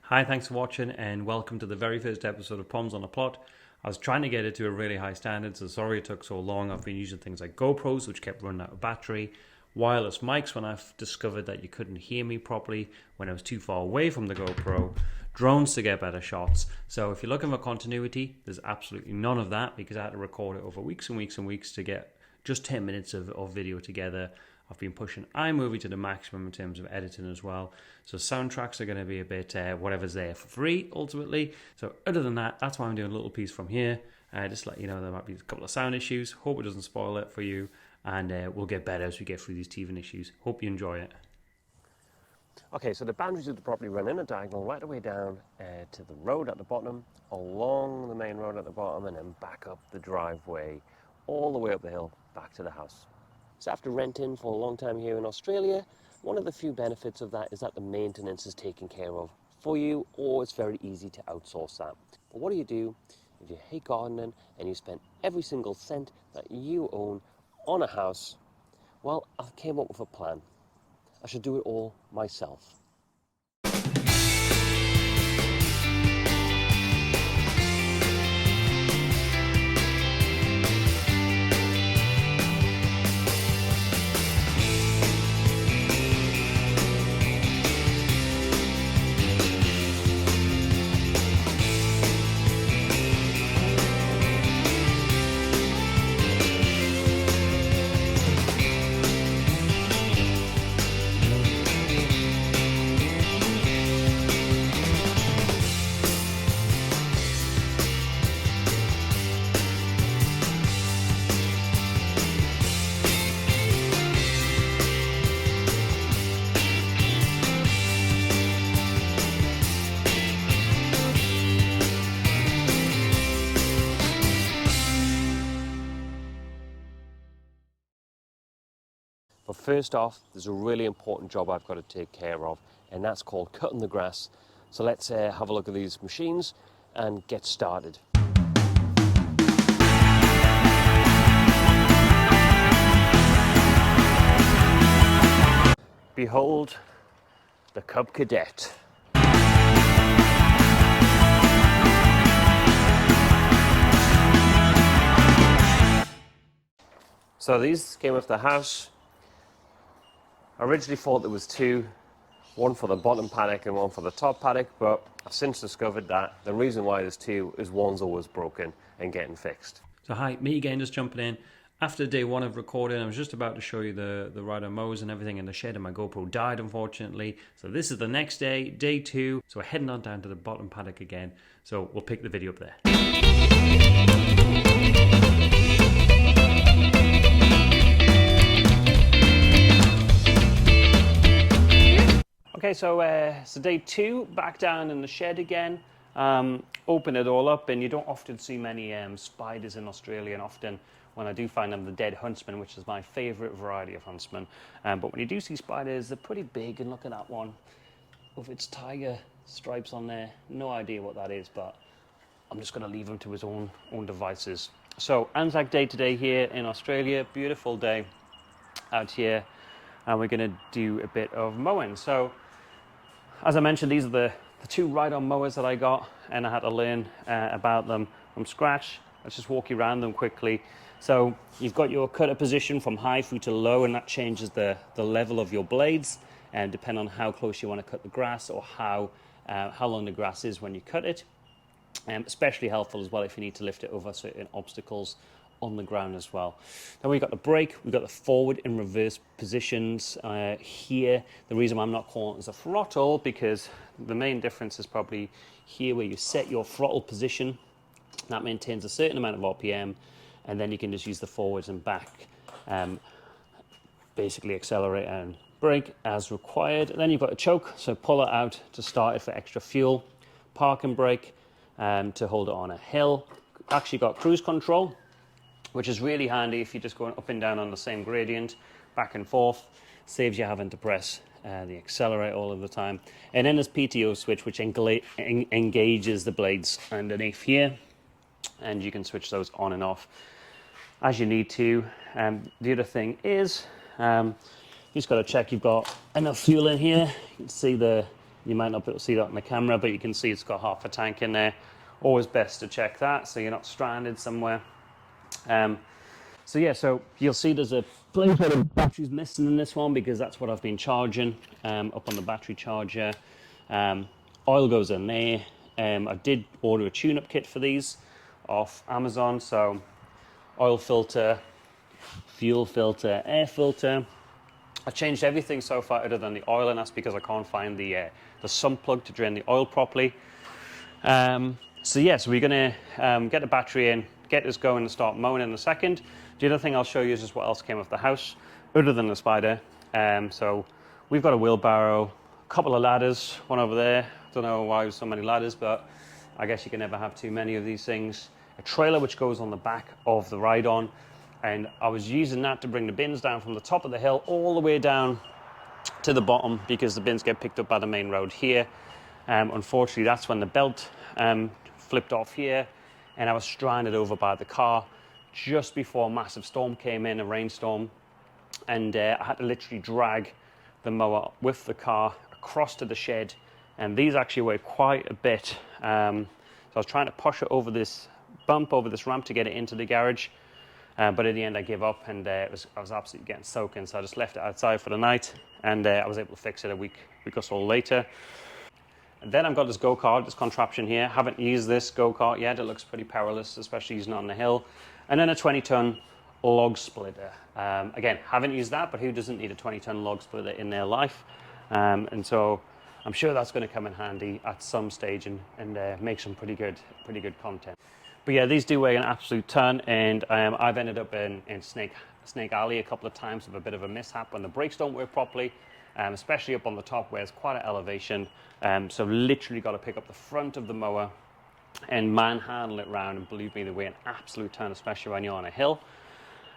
Hi, thanks for watching and welcome to the very first episode of Poms on a Plot. I was trying to get it to a really high standard, so sorry it took so long. I've been using things like GoPros, which kept running out of battery, wireless mics when I've discovered that you couldn't hear me properly when I was too far away from the GoPro, drones to get better shots. So if you're looking for continuity, there's absolutely none of that because I had to record it over weeks and weeks and weeks to get just 10 minutes of video together. I've been pushing iMovie to the maximum in terms of editing as well. So soundtracks are going to be a bit whatever's there for free, ultimately. So other than that, that's why I'm doing a little piece from here. Just to let you know there might be a couple of sound issues. Hope it doesn't spoil it for you. And we'll get better as we get through these teething issues. Hope you enjoy it. Okay, so the boundaries of the property run in a diagonal right away down to the road at the bottom, along the main road at the bottom, and then back up the driveway, all the way up the hill, back to the house. So after renting for a long time here in Australia, one of the few benefits of that is that the maintenance is taken care of for you, or it's very easy to outsource that. But what do you do if you hate gardening and you spend every single cent that you own on a house? Well, I came up with a plan. I should do it all myself. But first off, there's a really important job I've got to take care of, and that's called cutting the grass. So let's have a look at these machines and get started. Behold the Cub Cadet. So these came off the house. I originally thought there was two, one for the bottom paddock and one for the top paddock, but I've since discovered that the reason why there's two is one's always broken and getting fixed. So hi, me again, just jumping in. After day one of recording, I was just about to show you the rider mowers and everything in the shed, and my GoPro died, unfortunately. So this is the next day, day two. So we're heading on down to the bottom paddock again. So we'll pick the video up there. Okay, so day two, back down in the shed again. Open it all up, and you don't often see many spiders in Australia, and often when I do find them, the dead huntsman, which is my favourite variety of huntsman. But when you do see spiders, they're pretty big, and look at that one with its tiger stripes on there. No idea what that is, but I'm just going to leave him to his own devices. So Anzac Day today here in Australia, beautiful day out here, and we're going to do a bit of mowing. So as I mentioned, these are the two ride-on mowers that I got, and I had to learn about them from scratch. Let's just walk you around them quickly. So you've got your cutter position from high through to low, and that changes the level of your blades, and depending on how close you want to cut the grass or how long the grass is when you cut it. Especially helpful as well if you need to lift it over certain obstacles on the ground as well. Then we've got the brake, we've got the forward and reverse positions here. The reason why I'm not calling it as a throttle, because the main difference is probably here where you set your throttle position. That maintains a certain amount of RPM, and then you can just use the forwards and back, basically accelerate and brake as required. And then you've got a choke, so pull it out to start it for extra fuel. Park and brake to hold it on a hill. Actually got cruise control, which is really handy if you're just going up and down on the same gradient, back and forth. Saves you having to press the accelerator all of the time. And then there's PTO switch, which engages the blades underneath here, and you can switch those on and off as you need to. The other thing is, you just got to check you've got enough fuel in here. You can see the You might not be able to see that on the camera, but you can see it's got half a tank in there. Always best to check that so you're not stranded somewhere. So yeah, so you'll see there's a place where the battery's missing in this one because that's what I've been charging up on the battery charger. Oil goes in there. I did order a tune-up kit for these off Amazon, so oil filter, fuel filter, air filter. I've changed everything so far other than the oil, and that's because I can't find the sump plug to drain the oil properly. So yeah, so we're going to get the battery in, get this going and start mowing in a second. The other thing I'll show you is just what else came off the house other than the spider. So we've got a wheelbarrow, a couple of ladders, one over there. Don't know why there's so many ladders, but I guess you can never have too many of these things. A trailer which goes on the back of the ride-on, and I was using that to bring the bins down from the top of the hill all the way down to the bottom because the bins get picked up by the main road here. Unfortunately, that's when the belt flipped off here, and I was stranded over by the car just before a massive storm came in, a rainstorm, and I had to literally drag the mower with the car across to the shed, and these actually weigh quite a bit. So I was trying to push it over this bump, over this ramp to get it into the garage, but in the end I gave up, and I was absolutely getting soaking, so I just left it outside for the night, and I was able to fix it a week or so later. And then I've got this go-kart, this contraption here. Haven't used this go-kart yet. It looks pretty powerless, especially using it on the hill. And then a 20-ton log splitter. Again, haven't used that, but who doesn't need a 20-ton log splitter in their life? And so I'm sure that's going to come in handy at some stage and make some pretty good content. But yeah, these do weigh an absolute ton, and I've ended up in Snake Alley a couple of times with a bit of a mishap when the brakes don't work properly. Especially up on the top where it's quite an elevation. So literally got to pick up the front of the mower and manhandle it round, and believe me, they weigh an absolute ton, especially when you're on a hill.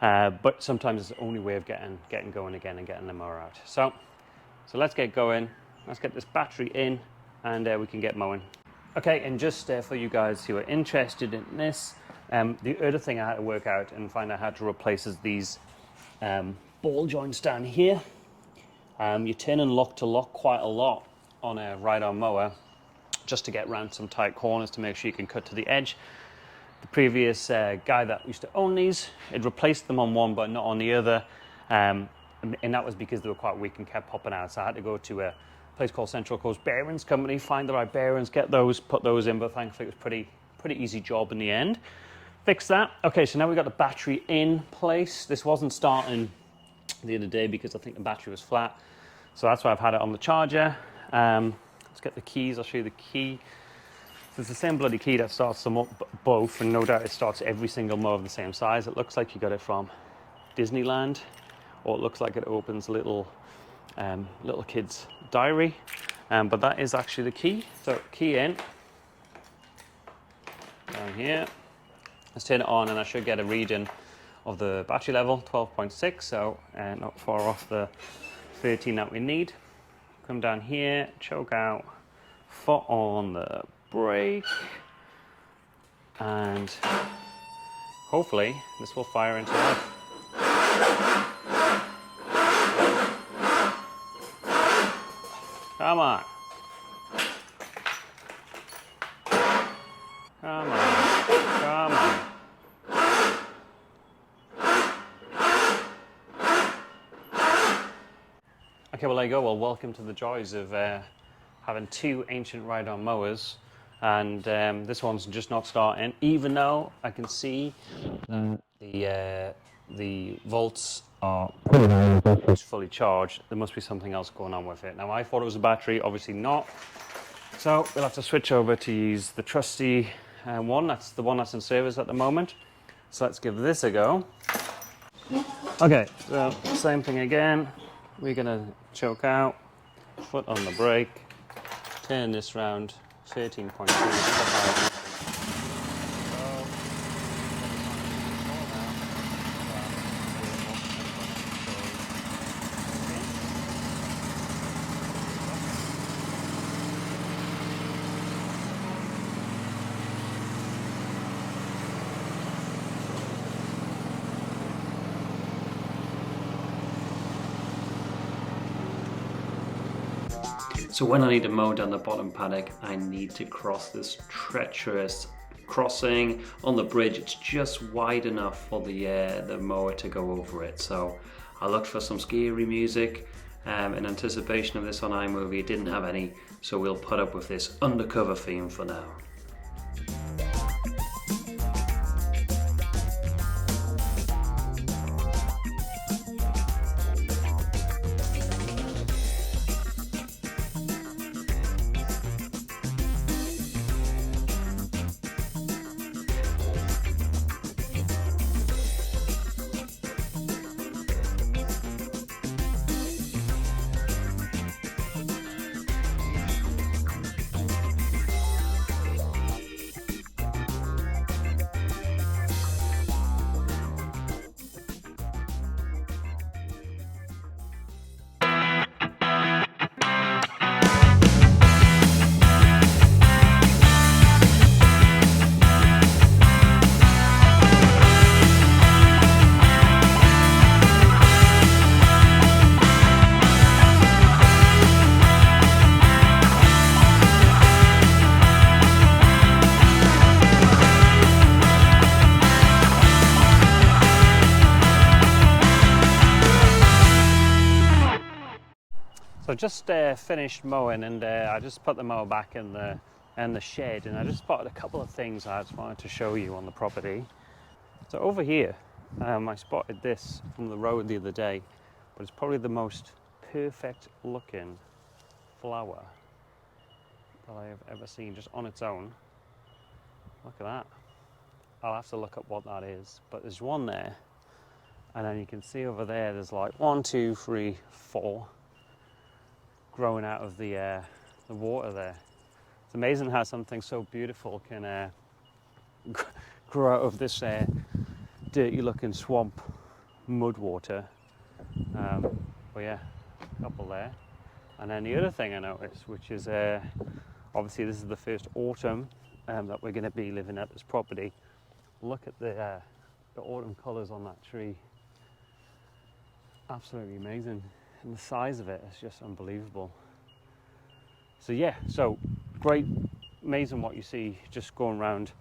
But sometimes it's the only way of getting going again and getting the mower out. So let's get going. Let's get this battery in, and we can get mowing. Okay, and just for you guys who are interested in this, the other thing I had to work out and find out how to replace is these ball joints down here. You turn and lock to lock quite a lot on a ride-on mower just to get around some tight corners to make sure you can cut to the edge. The previous guy that used to own these, it replaced them on one but not on the other, and that was because they were quite weak and kept popping out. So I had to go to a place called Central Coast Bearings Company, find the right bearings, get those, put those in, but thankfully it was pretty easy job in the end. Fix that. Okay, so now we've got the battery in place. This wasn't starting the other day because I think the battery was flat, so that's why I've had it on the charger. Let's get the keys. I'll show you the key. So it's the same bloody key that starts them up both, and no doubt it starts every single mower of the same size. It looks like you got it from Disneyland, or it looks like it opens little kid's diary, but that is actually the key. So key in, down here. Let's turn it on, and I should get a reading of the battery level, 12.6, so not far off the 13 that we need. Come down here, choke out, foot on the brake, and hopefully this will fire into life. Come on. Come on. Come on. Okay, well there you go. Well, welcome to the joys of having two ancient ride-on mowers, and this one's just not starting, even though I can see the volts are pretty high. It's fully charged. There must be something else going on with it. Now I thought it was a battery, obviously not. So we'll have to switch over to use the trusty one. That's the one that's in service at the moment. So let's give this a go. Okay, so same thing again. We're gonna choke out, foot on the brake, turn this round, 13.2. So when I need to mow down the bottom paddock, I need to cross this treacherous crossing on the bridge. It's just wide enough for the mower to go over it. So I looked for some scary music in anticipation of this on iMovie. It didn't have any, so we'll put up with this undercover theme for now. So I just finished mowing, and I just put the mower back in the shed, and I just spotted a couple of things I just wanted to show you on the property. So over here, I spotted this from the road the other day, but it's probably the most perfect looking flower that I have ever seen just on its own. Look at that. I'll have to look up what that is, but there's one there, and then you can see over there there's like 1, 2, 3, 4 growing out of the water there. It's amazing how something so beautiful can grow out of this dirty looking swamp mud water. But yeah, a couple there. And then the other thing I noticed, which is obviously this is the first autumn that we're going to be living at this property. Look at the autumn colours on that tree. Absolutely amazing. And the size of it is just unbelievable. So yeah, so great, amazing what you see just going around,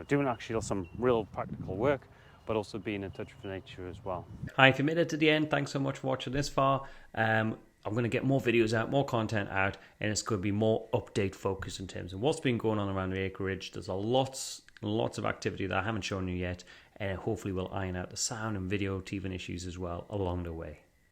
doing actually some real practical work, but also being in touch with nature as well. Hi, if you made it to the end, thanks so much for watching this far. I'm going to get more videos out, more content out, and it's going to be more update focused in terms of what's been going on around the acreage. There's lots of activity that I haven't shown you yet, and hopefully we'll iron out the sound and video teething issues as well along the way.